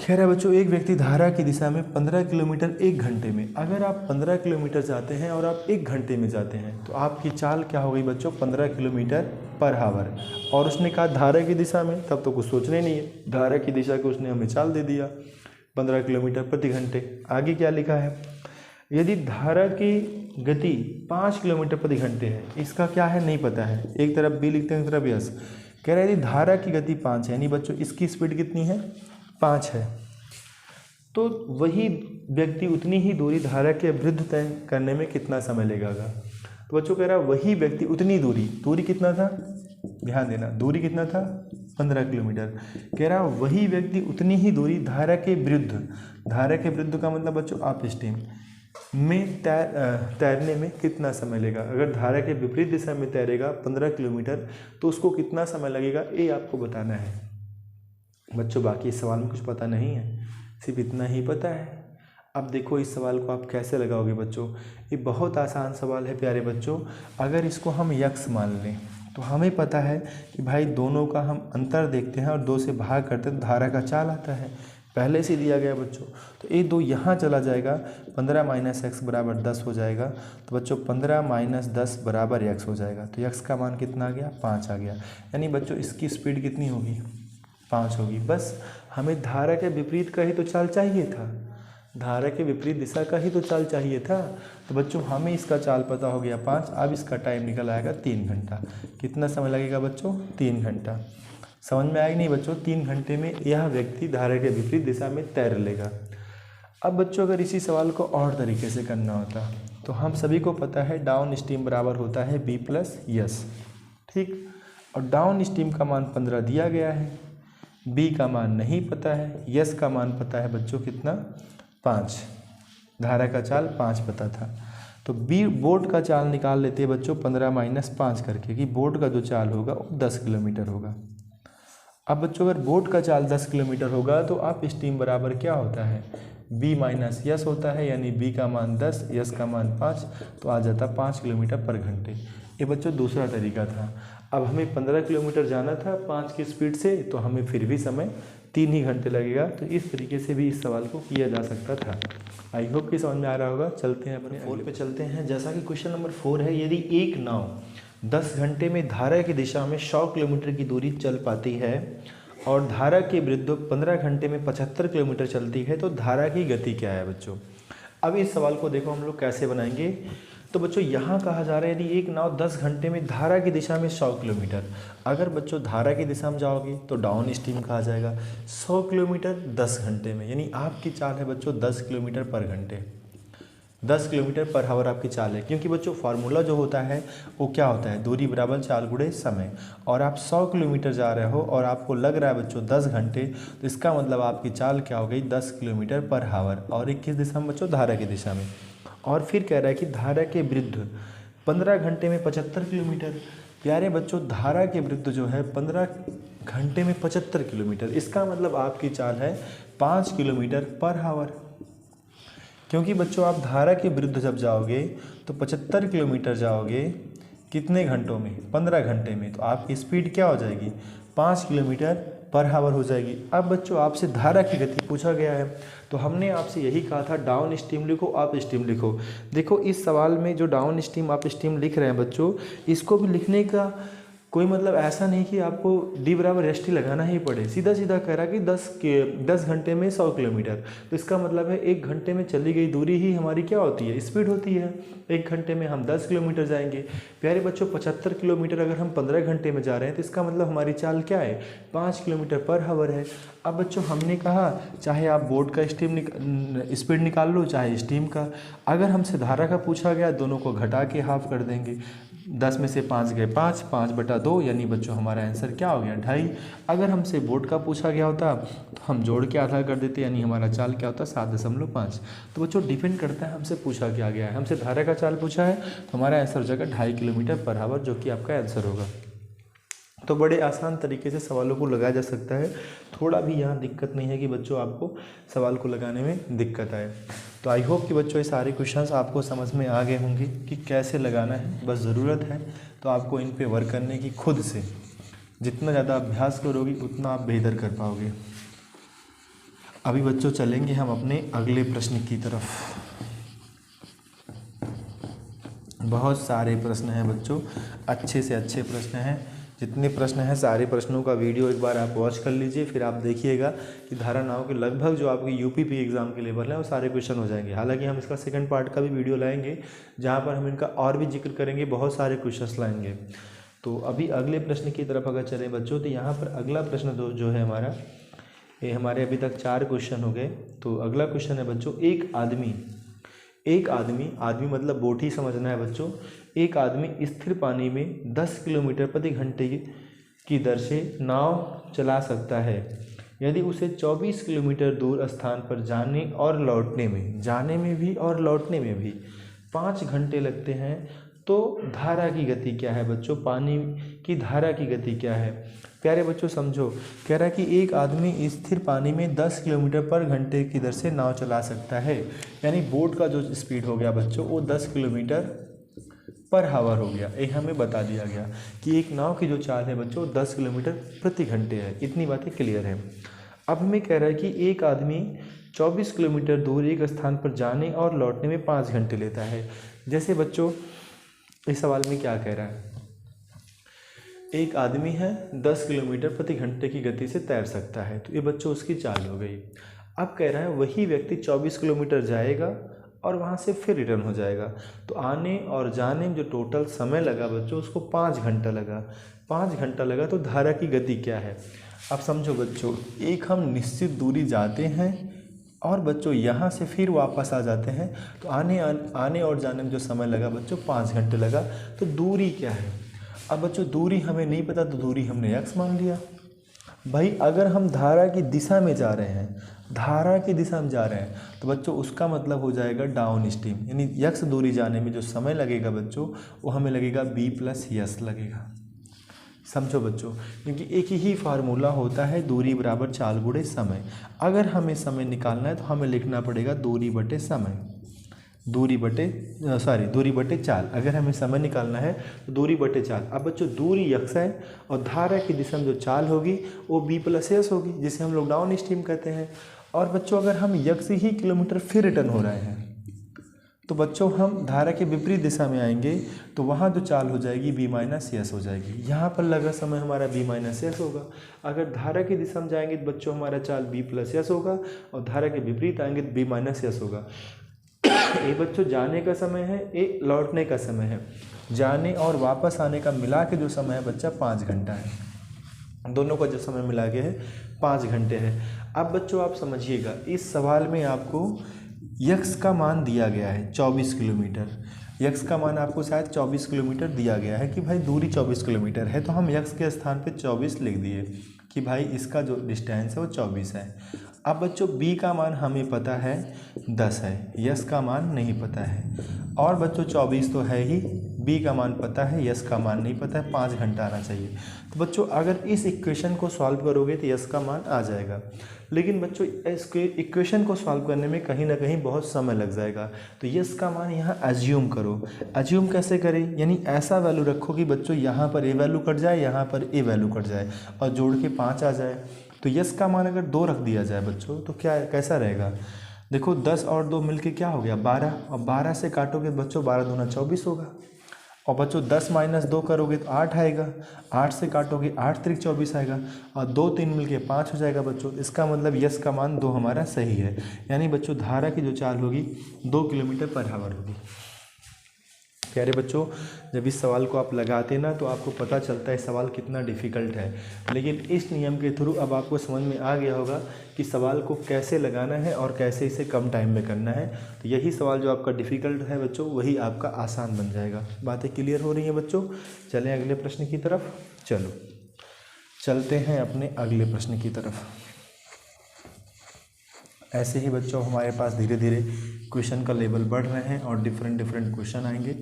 कह रहा है बच्चों एक व्यक्ति धारा की दिशा में 15 किलोमीटर 1 घंटे में। अगर आप 15 किलोमीटर जाते हैं और आप 1 घंटे में जाते हैं तो आपकी चाल क्या हो गई बच्चों, 15 किलोमीटर पर आवर। और उसने कहा धारा की दिशा में, तब तो कुछ सोचने नहीं है, धारा की दिशा को उसने हमें चाल दे दिया 15 किलोमीटर प्रति घंटे। आगे क्या लिखा है, यदि धारा की गति 5 किलोमीटर प्रति घंटे है, इसका क्या है नहीं पता है, एक तरफ B लिखते हैं एक तरफ S। कह रहा है यदि धारा की गति 5 है, यानी बच्चों इसकी स्पीड कितनी है 5 है, तो वही व्यक्ति उतनी ही दूरी धारा के विरुद्ध तय करने में कितना समय लगेगा। तो बच्चों कह रहा है वही व्यक्ति उतनी दूरी कितना था, ध्यान देना दूरी कितना था 15 किलोमीटर। कह रहा है वही व्यक्ति उतनी ही दूरी धारा के विरुद्ध का मतलब बच्चों अप स्ट्रीम में तैरने में कितना समय लगेगा। अगर धारा के विपरीत दिशा में तैरेगा 15 किलोमीटर तो उसको कितना समय लगेगा, ये आपको बताना है बच्चों। बाकी इस सवाल में कुछ पता नहीं है, सिर्फ इतना ही पता है। अब देखो इस सवाल को आप कैसे लगाओगे बच्चों, ये बहुत आसान सवाल है प्यारे बच्चों। अगर इसको हम x मान लें तो हमें पता है कि भाई दोनों का हम अंतर देखते हैं और 2 से भाग करते हैं तो धारा का चाल आता है, पहले से दिया गया बच्चों। तो ये 2 यहाँ चला जाएगा, 15 - x = 10 हो जाएगा। तो बच्चों 15 - 10 = x हो जाएगा। तो x का मान कितना आ गया, 5 आ गया। यानी बच्चों इसकी स्पीड कितनी होगी, 5 होगी। बस हमें धारा के विपरीत का ही तो चाल चाहिए था, धारा के विपरीत दिशा का ही तो चाल चाहिए था। तो बच्चों हमें इसका चाल पता हो गया 5। अब इसका टाइम निकल आएगा 3 घंटा। कितना समय लगेगा बच्चों, 3 घंटा। समझ में आएगी नहीं बच्चों, 3 घंटे में यह व्यक्ति धारा के विपरीत दिशा में तैर लेगा। अब बच्चों अगर इसी सवाल को और तरीके से करना होता तो हम सभी को पता है डाउन स्ट्रीम बराबर होता है B + S, ठीक। और डाउन स्ट्रीम का मान 15 दिया गया है, बी का मान नहीं पता है, यस का मान पता है बच्चों कितना 5, धारा का चाल 5 पता था। तो बी बोट का चाल निकाल लेते हैं बच्चों 15 - 5 करके कि बोट का जो चाल होगा वो 10 किलोमीटर होगा। अब बच्चों अगर बोट का चाल 10 किलोमीटर होगा तो आप स्टीम बराबर क्या होता है, बी माइनस यस होता है, यानी बी का मान 10, यस का मान 5, तो आ जाता 5 किलोमीटर पर घंटे। ये बच्चों दूसरा तरीका था। अब हमें 15 किलोमीटर जाना था 5 की स्पीड से, तो हमें फिर भी समय 3 ही घंटे लगेगा। तो इस तरीके से भी इस सवाल को किया जा सकता था। आई होप कि समझ में आ रहा होगा। चलते हैं अपने 4 पे चलते हैं। जैसा कि क्वेश्चन नंबर 4 है, यदि एक नाव 10 घंटे में धारा की दिशा में 100 किलोमीटर की दूरी चल पाती है और धारा के विरुद्ध 15 घंटे में 75 किलोमीटर चलती है, तो धारा की गति क्या है बच्चों। अब इस सवाल को देखो हम लोग कैसे बनाएंगे। तो बच्चों यहाँ कहा जा रहा है यदि एक नाव 10 घंटे में धारा की दिशा में 100 किलोमीटर, अगर बच्चों धारा की दिशा में जाओगे तो डाउन स्ट्रीम कहा जाएगा। 100 किलोमीटर 10 घंटे में, यानी आपकी चाल है बच्चों 10 किलोमीटर पर घंटे, 10 किलोमीटर पर हावर आपकी चाल है। क्योंकि बच्चों फार्मूला जो होता है वो क्या होता है, दूरी बराबर चाल गुणे समय। और आप 100 किलोमीटर जा रहे हो और आपको लग रहा है बच्चों 10 घंटे, तो इसका मतलब आपकी चाल क्या हो गई 10 किलोमीटर पर हावर। और एक किस दिशा में बच्चों, धारा की दिशा में। और फिर कह रहा है कि धारा के विरुद्ध 15 घंटे में 75 किलोमीटर। प्यारे बच्चों धारा के विरुद्ध जो है 15 घंटे में 75 किलोमीटर, इसका मतलब आपकी चाल है 5 किलोमीटर पर हावर। क्योंकि बच्चों आप धारा के विरुद्ध जब जाओगे तो 75 किलोमीटर जाओगे कितने घंटों में, 15 घंटे में, तो आपकी स्पीड क्या हो जाएगी 5 किलोमीटर पर हावर हो जाएगी। अब बच्चों आपसे धारा की गति पूछा गया है, तो हमने आपसे यही कहा था डाउन स्ट्रीम लिखो, अप स्ट्रीम लिखो। देखो इस सवाल में जो डाउन स्ट्रीम अप स्ट्रीम लिख रहे हैं बच्चों, इसको भी लिखने का कोई मतलब ऐसा नहीं कि आपको डी बराबर एस टी लगाना ही पड़े। सीधा सीधा कह रहा कि 10 घंटे में 100 किलोमीटर, तो इसका मतलब है 1 घंटे में चली गई दूरी ही हमारी क्या होती है, स्पीड होती है। 1 घंटे में हम 10 किलोमीटर जाएंगे। प्यारे बच्चों 75 किलोमीटर अगर हम 15 घंटे में जा रहे हैं तो इसका मतलब हमारी चाल क्या है 5 किलोमीटर पर हावर है। अब बच्चों हमने कहा चाहे आप बोट का स्पीड निकाल लो चाहे स्टीम का, अगर हमसे धारा का पूछा गया दोनों को घटा के हाफ कर देंगे। 10 में से 5 गए 5, 5/2, यानी बच्चों हमारा आंसर क्या हो गया 2.5। अगर हमसे बोट का पूछा गया होता तो हम जोड़ के आधा कर देते, यानी हमारा चाल क्या होता 7.5। तो बच्चों डिपेंड करता है हमसे पूछा क्या गया है। हमसे धारा का चाल पूछा है तो हमारा आंसर हो जाएगा 2.5 किलोमीटर पर हावर, जो कि आपका आंसर होगा। तो बड़े आसान तरीके से सवालों को लगाया जा सकता है। थोड़ा भी यहाँ दिक्कत नहीं है कि बच्चों आपको सवाल को लगाने में दिक्कत आए। तो आई होप कि बच्चों ये सारे क्वेश्चंस आपको समझ में आ गए होंगे कि कैसे लगाना है। बस ज़रूरत है तो आपको इन पे वर्क करने की, खुद से जितना ज़्यादा अभ्यास करोगे उतना आप बेहतर कर पाओगे। अभी बच्चों चलेंगे हम अपने अगले प्रश्न की तरफ। बहुत सारे प्रश्न हैं बच्चों, अच्छे से अच्छे प्रश्न हैं। जितने प्रश्न हैं सारे प्रश्नों का वीडियो एक बार आप वॉच कर लीजिए, फिर आप देखिएगा कि धारा नाव के लगभग जो आपके यूपीपी एग्ज़ाम के लेवल है वो सारे क्वेश्चन हो जाएंगे। हालांकि हम इसका सेकंड पार्ट का भी वीडियो लाएंगे जहां पर हम इनका और भी जिक्र करेंगे, बहुत सारे क्वेश्चंस लाएंगे। तो अभी अगले प्रश्न की तरफ अगर चलें बच्चों, तो यहाँ पर अगला प्रश्न जो है हमारा, ये हमारे अभी तक 4 क्वेश्चन हो गए। तो अगला क्वेश्चन है बच्चों, एक आदमी मतलब बोट ही समझना है बच्चों। एक आदमी स्थिर पानी में 10 किलोमीटर प्रति घंटे की दर से नाव चला सकता है यदि उसे 24 किलोमीटर दूर स्थान पर जाने में भी 5 घंटे लगते हैं, तो धारा की गति क्या है बच्चों, पानी की धारा की गति क्या है। प्यारे बच्चों समझो, कह रहा है कि एक आदमी स्थिर पानी में 10 किलोमीटर पर घंटे की दर से नाव चला सकता है, यानी बोट का जो स्पीड हो गया बच्चों वो 10 किलोमीटर पर हावर हो गया। ये हमें बता दिया गया कि एक नाव की जो चाल है बच्चों 10 किलोमीटर प्रति घंटे है। इतनी बातें क्लियर है। अब हमें कह रहा है कि एक आदमी 24 किलोमीटर दूर एक स्थान पर जाने और लौटने में 5 घंटे लेता है। जैसे बच्चों इस सवाल में क्या कह रहा है, एक आदमी है 10 किलोमीटर प्रति घंटे की गति से तैर सकता है, तो ये बच्चों उसकी चाल हो गई। अब कह रहा है वही व्यक्ति 24 किलोमीटर जाएगा और वहाँ से फिर रिटर्न हो जाएगा, तो आने और जाने में जो टोटल समय लगा बच्चों उसको 5 घंटा लगा। 5 घंटा लगा तो धारा की गति क्या है। अब समझो बच्चों, एक हम निश्चित दूरी जाते हैं और बच्चों यहाँ से फिर वापस आ जाते हैं, तो आने और जाने में जो समय लगा बच्चों 5 घंटे लगा। तो दूरी क्या है। अब बच्चों दूरी हमें नहीं पता, तो दूरी हमने x मान लिया। भाई अगर हम धारा की दिशा में जा रहे हैं, धारा की दिशा में जा रहे हैं, तो बच्चों उसका मतलब हो जाएगा डाउन स्ट्रीम, यानी यक्स दूरी जाने में जो समय लगेगा बच्चों वो हमें लगेगा बी प्लस यस लगेगा। समझो बच्चों, क्योंकि एक ही फार्मूला होता है दूरी बराबर चाल गुणे समय। अगर हमें समय निकालना है तो हमें लिखना पड़ेगा दूरी बटे समय, दूरी बटे चाल। अगर हमें समय निकालना है तो दूरी बटे चाल। अब बच्चों दूरी यक्स है और धारा की दिशा में जो चाल होगी वो बी प्लस यस होगी, जिसे हम लोग डाउन स्ट्रीम कहते हैं। और बच्चों अगर हम यक्स ही किलोमीटर फिर रिटर्न हो रहे हैं तो बच्चों हम धारा के विपरीत दिशा में आएंगे तो वहाँ जो चाल हो जाएगी बी माइनस यस हो जाएगी। यहाँ पर लगा समय हमारा बी माइनस यस होगा। अगर धारा की दिशा में जाएंगे तो बच्चों हमारा चाल बी प्लस यस होगा और धारा के विपरीत आएंगे तो बी माइनस यस होगा। ये बच्चों जाने का समय है, ये लौटने का समय है। जाने और वापस आने का मिला के जो समय है बच्चा 5 घंटा है। दोनों का जो समय मिला के है 5 घंटे है। अब बच्चों आप समझिएगा, इस सवाल में आपको यक्स का मान दिया गया है 24 किलोमीटर। यक्स का मान आपको शायद 24 किलोमीटर दिया गया है कि भाई दूरी 24 किलोमीटर है, तो हम यक्स के स्थान पे 24 लिख दिए कि भाई इसका जो डिस्टेंस है वो 24 है। अब बच्चों बी का मान हमें पता है 10 है, यस का मान नहीं पता है। और बच्चों 24 तो है ही, बी का मान पता है, यस का मान नहीं पता है, 5 घंटा आना चाहिए। तो बच्चों अगर इस इक्वेशन को सॉल्व करोगे तो यस का मान आ जाएगा। लेकिन बच्चों इसके इक्वेशन को सॉल्व करने में कहीं ना कहीं बहुत समय लग जाएगा। तो यस का मान यहाँ एज्यूम करो। एज्यूम कैसे करें, यानी ऐसा वैल्यू रखो कि बच्चों यहाँ पर ए वैल्यू कट जाए, यहाँ पर ए वैल्यू कट जाए और जोड़ के 5 आ जाए। तो यस का मान अगर 2 रख दिया जाए बच्चों तो क्या कैसा रहेगा, देखो 10 और 2 मिलके क्या हो गया 12, और 12 से काटोगे बच्चों 12 दूना 24 होगा। और बच्चों 10 माइनस 2 करोगे तो 8 आएगा, 8 से काटोगे 8 त्रिक 24 आएगा और 2 3 मिलके 5 हो जाएगा बच्चों। इसका मतलब यस का मान 2 हमारा सही है, यानी बच्चों धारा की जो चाल होगी 2 किलोमीटर पर आवर होगी। प्यारे बच्चों, जब इस सवाल को आप लगाते ना तो आपको पता चलता है सवाल कितना डिफ़िकल्ट है, लेकिन इस नियम के थ्रू अब आपको समझ में आ गया होगा कि सवाल को कैसे लगाना है और कैसे इसे कम टाइम में करना है। तो यही सवाल जो आपका डिफ़िकल्ट है बच्चों वही आपका आसान बन जाएगा। बातें क्लियर हो रही हैं बच्चों? चलें अगले प्रश्न की तरफ। चलो चलते हैं अपने अगले प्रश्न की तरफ। ऐसे ही बच्चों हमारे पास धीरे धीरे क्वेश्चन का लेवल बढ़ रहे हैं और डिफरेंट क्वेश्चन आएंगे।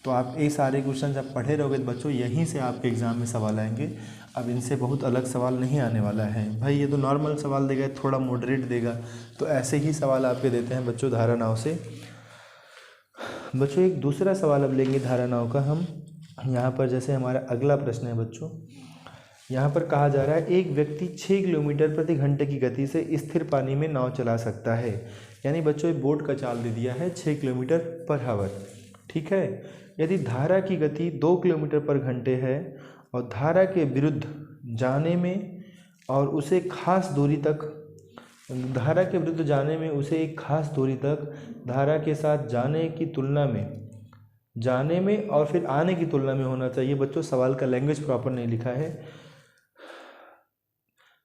तो आप ये सारे क्वेश्चन जब पढ़े रहोगे तो बच्चों यहीं से आपके एग्ज़ाम में सवाल आएंगे। अब इनसे बहुत अलग सवाल नहीं आने वाला है भाई, ये तो नॉर्मल सवाल देगा, थोड़ा मॉडरेट देगा। तो ऐसे ही सवाल आपके देते हैं बच्चों धारा नाव से। बच्चों एक दूसरा सवाल अब लेंगे धारा नाव का हम। यहाँ पर जैसे हमारा अगला प्रश्न है बच्चों, यहाँ पर कहा जा रहा है एक व्यक्ति 6 किलोमीटर प्रति घंटे की गति से स्थिर पानी में नाव चला सकता है। यानी बच्चों एक बोट का चाल दे दिया है 6 किलोमीटर पर आवर, ठीक है। यदि धारा की गति 2 किलोमीटर पर घंटे है और धारा के विरुद्ध जाने में और उसे खास दूरी तक, धारा के विरुद्ध जाने में उसे एक खास दूरी तक धारा के साथ जाने की तुलना में, जाने में और फिर आने की तुलना में होना चाहिए। बच्चों सवाल का लैंग्वेज प्रॉपर नहीं लिखा है।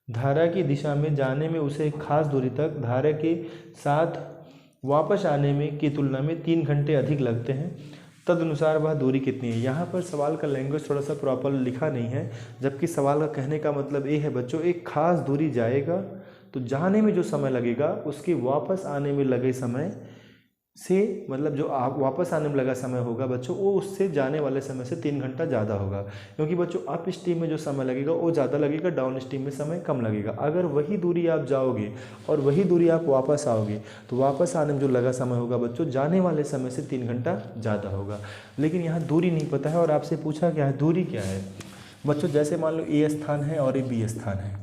धारा की दिशा में जाने में उसे एक खास दूरी तक धारा के साथ वापस आने में की तुलना में 3 घंटे अधिक लगते हैं, तदनुसार वह दूरी कितनी है। यहाँ पर सवाल का लैंग्वेज थोड़ा सा प्रॉपर लिखा नहीं है, जबकि सवाल का कहने का मतलब ये है बच्चों एक खास दूरी जाएगा तो जाने में जो समय लगेगा उसके वापस आने में लगे समय से, मतलब जो आप वापस आने में लगा समय होगा बच्चों वो उससे जाने वाले समय से 3 घंटा ज़्यादा होगा। क्योंकि बच्चों अप स्ट्रीम में जो समय लगेगा वो ज़्यादा लगेगा, डाउन स्ट्रीम में समय कम लगेगा। अगर वही दूरी आप जाओगे और वही दूरी आप वापस आओगे तो वापस आने में जो लगा समय होगा बच्चों जाने वाले समय से 3 घंटा ज़्यादा होगा। लेकिन यहाँ दूरी नहीं पता है और आपसे पूछा क्या है, दूरी क्या है बच्चों। जैसे मान लो ए स्थान है और ये बी स्थान है,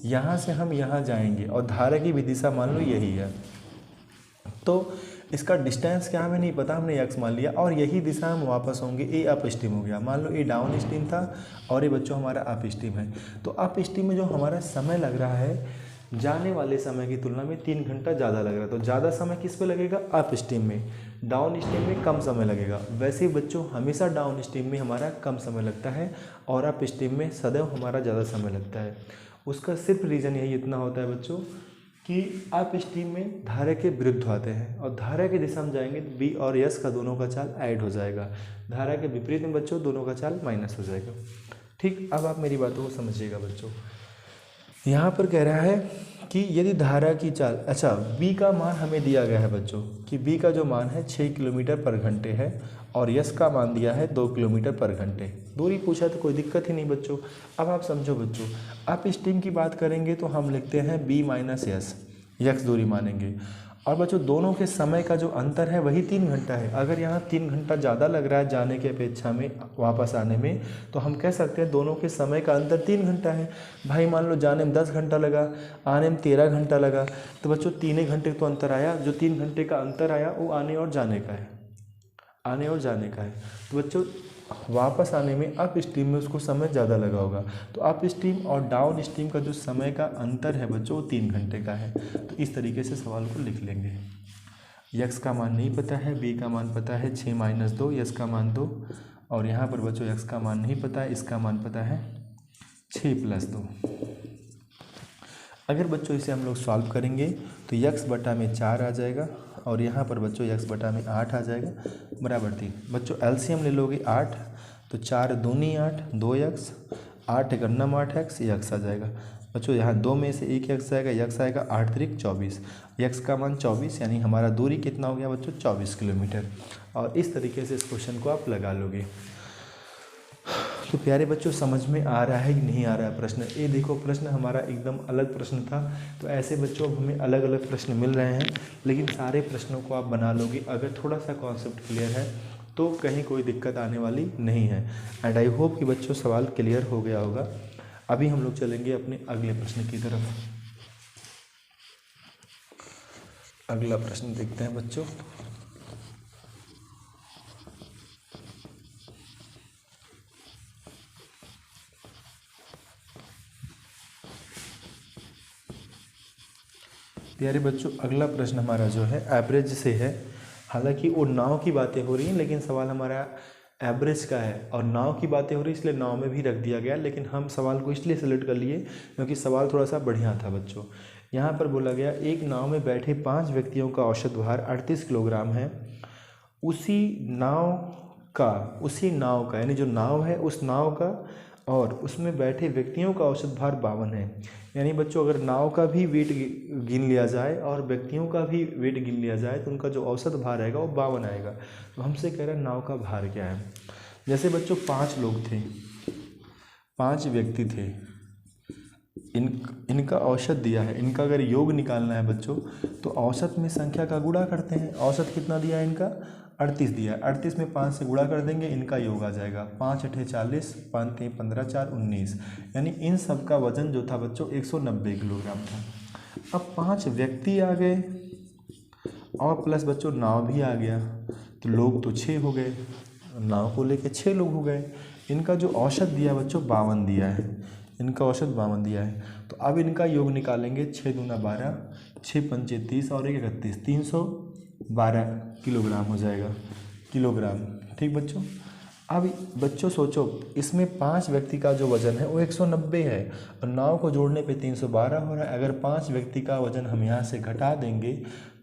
यहाँ से हम यहाँ जाएंगे और धारा की भी दिशा मान लो यही है, तो इसका डिस्टेंस क्या हमें नहीं पता, हमने एक्स मान लिया और यही दिशा हम वापस होंगे। ए अप स्ट्रीम हो गया, मान लो ए डाउन स्ट्रीम था और ये बच्चों हमारा अप स्ट्रीम है। तो अप स्ट्रीम में जो हमारा समय लग रहा है जाने वाले समय की तुलना में 3 घंटा ज़्यादा लग रहा है। तो ज़्यादा समय किस पे लगेगा, अप स्ट्रीम में। डाउन स्ट्रीम में कम समय लगेगा। वैसे ही बच्चों हमेशा डाउन स्ट्रीम में हमारा कम समय लगता है और अप स्ट्रीम में सदैव हमारा ज़्यादा समय लगता है। उसका सिर्फ रीज़न यही इतना होता है बच्चों कि अप स्ट्रीम में धारा के विरुद्ध आते हैं और धारा की दिशा में जाएंगे तो बी और यस का दोनों का चाल ऐड हो जाएगा, धारा के विपरीत में बच्चों दोनों का चाल माइनस हो जाएगा। ठीक, अब आप मेरी बातों को समझिएगा बच्चों। यहाँ पर कह रहा है कि यदि धारा की चाल, अच्छा बी का मान हमें दिया गया है बच्चों कि बी का जो मान है 6 किलोमीटर पर घंटे है और यस का मान दिया है 2 किलोमीटर पर घंटे। दूरी पूछा तो कोई दिक्कत ही नहीं बच्चों। अब आप समझो बच्चों, आप इस टीम की बात करेंगे तो हम लिखते हैं बी माइनस यस, यक्स दूरी मानेंगे। और बच्चों दोनों के समय का जो अंतर है वही 3 घंटा है। अगर यहाँ 3 घंटा ज़्यादा लग रहा है जाने की अपेक्षा में वापस आने में, तो हम कह सकते हैं दोनों के समय का अंतर 3 घंटा है। भाई मान लो जाने में 10 घंटा लगा, आने में 13 घंटा लगा, तो बच्चों 3 ही घंटे तो अंतर आया। जो 3 घंटे का अंतर आया वो आने और जाने का है, आने और जाने का है। तो बच्चों वापस आने में अप स्ट्रीम में उसको समय ज़्यादा लगा होगा। तो अप स्ट्रीम और डाउन स्ट्रीम का जो समय का अंतर है बच्चों वो 3 घंटे का है। तो इस तरीके से सवाल को लिख लेंगे। यक्स का मान नहीं पता है, बी का मान पता है 6 माइनस 2, यस का मान 2, और यहाँ पर बच्चों यक्स का मान नहीं पता है, इसका मान पता है 6 प्लस 2। अगर बच्चों इसे हम लोग सॉल्व करेंगे तो यक्स बटा में 4 आ जाएगा और यहाँ पर बच्चों यक्स बटा में 8 आ जाएगा बराबर 3। बच्चों एलसीएम ले लोगे 8, तो 4 दूनी 8, 2 यक्स, 8 एक अन्नम 8 एक्स, यक्स आ जाएगा। बच्चों यहाँ 2 में से 1 यक्स आएगा, यक्स आएगा 8 त्रिक 24, यक्स का मान 24, यानी हमारा दूरी कितना हो गया बच्चों 24 किलोमीटर। और इस तरीके से इस क्वेश्चन को आप लगा लोगे। तो प्यारे बच्चों समझ में आ रहा है कि नहीं आ रहा है प्रश्न? ये देखो प्रश्न हमारा एकदम अलग प्रश्न था। तो ऐसे बच्चों अब हमें अलग अलग प्रश्न मिल रहे हैं, लेकिन सारे प्रश्नों को आप बना लोगे अगर थोड़ा सा कॉन्सेप्ट क्लियर है तो कहीं कोई दिक्कत आने वाली नहीं है। एंड आई होप कि बच्चों सवाल क्लियर हो गया होगा। अभी हम लोग चलेंगे अपने अगले प्रश्न की तरफ। अगला प्रश्न देखते हैं बच्चों। प्यारे बच्चों अगला प्रश्न हमारा जो है एवरेज से है। हालांकि वो नाव की बातें हो रही हैं, लेकिन सवाल हमारा एवरेज का है और नाव की बातें हो रही इसलिए नाव में भी रख दिया गया। लेकिन हम सवाल को इसलिए सेलेक्ट कर लिए क्योंकि सवाल थोड़ा सा बढ़िया था बच्चों। यहाँ पर बोला गया एक नाव में बैठे 5 व्यक्तियों का औसत भार 38 किलोग्राम है। उसी नाव का यानी जो नाव है उस नाव का और उसमें बैठे व्यक्तियों का औसत भार 52 है। यानी बच्चों अगर नाव का भी वेट गिन लिया जाए और व्यक्तियों का भी वेट गिन लिया जाए तो उनका जो औसत भार आएगा वो 52 आएगा। तो हमसे कह रहा है नाव का भार क्या है। जैसे बच्चों 5 लोग थे, 5 व्यक्ति थे, इनका औसत दिया है। इनका अगर योग निकालना है बच्चों तो औसत में संख्या का गुणा करते हैं। औसत कितना दिया है इनका 38 दिया है, 38 में 5 से गुणा कर देंगे, इनका योग आ जाएगा 5 अठे 40, 5 3 15 4 19। यानी इन सब का वजन जो था बच्चों 190 किलोग्राम था। अब 5 व्यक्ति आ गए और प्लस बच्चों नाव भी आ गया, तो लोग तो 6 हो गए, नाव को लेके 6 लोग हो गए। इनका जो औसत दिया बच्चों 52 दिया है, इनका औसत 52 दिया है। तो अब इनका योग निकालेंगे, 6 दूना 12, 6 पंचे 30 और 1 31, 312 किलोग्राम हो जाएगा, किलोग्राम। ठीक बच्चों। अब बच्चों सोचो इसमें 5 व्यक्ति का जो वज़न है वो 190 है और नाव को जोड़ने पे 312 हो रहा है। अगर 5 व्यक्ति का वज़न हम यहाँ से घटा देंगे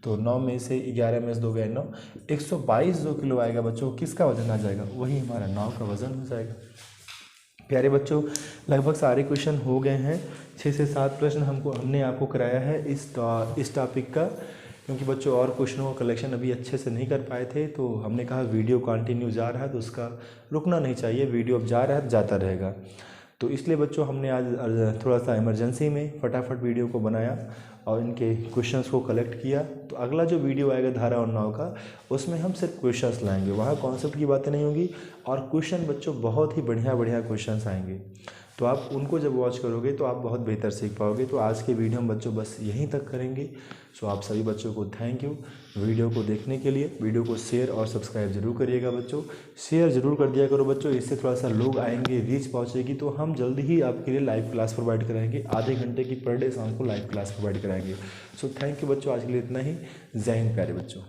तो 9 में से 11 में से 2 गए 9, 122 जो किलो आएगा बच्चों, किसका वज़न आ जाएगा, वही हमारा नाव का वज़न हो जाएगा। प्यारे बच्चों लगभग सारे क्वेश्चन हो गए हैं। 6 से 7 प्रश्न हमने आपको कराया है इस टॉपिक का, क्योंकि बच्चों और क्वेश्चनों का कलेक्शन अभी अच्छे से नहीं कर पाए थे। तो हमने कहा वीडियो कंटिन्यू जा रहा है तो उसका रुकना नहीं चाहिए, वीडियो अब जा रहा है जाता रहेगा। तो इसलिए बच्चों हमने आज थोड़ा सा इमरजेंसी में फटाफट वीडियो को बनाया और इनके क्वेश्चंस को कलेक्ट किया। तो अगला जो वीडियो आएगा धारा और नाव का, उसमें हम सिर्फ क्वेश्चंस लाएंगे, वहाँ कॉन्सेप्ट की बातें नहीं होगी। और क्वेश्चन बच्चों बहुत ही बढ़िया बढ़िया क्वेश्चंस आएंगे, तो आप उनको जब वॉच करोगे तो आप बहुत बेहतर सीख पाओगे। तो आज के वीडियो हम बच्चों बस यहीं तक करेंगे। सो आप सभी बच्चों को थैंक यू वीडियो को देखने के लिए। वीडियो को शेयर और सब्सक्राइब जरूर करिएगा बच्चों, शेयर जरूर कर दिया करो बच्चों, इससे थोड़ा सा लोग आएंगे, रीच पहुँचेगी। तो हम जल्दी ही आपके लिए लाइव क्लास प्रोवाइड कराएंगे, आधे घंटे की पर डे शाम को लाइव क्लास प्रोवाइड कराएंगे। सो थैंक यू बच्चों, आज के लिए इतना ही। जय हिंद प्यारे बच्चों।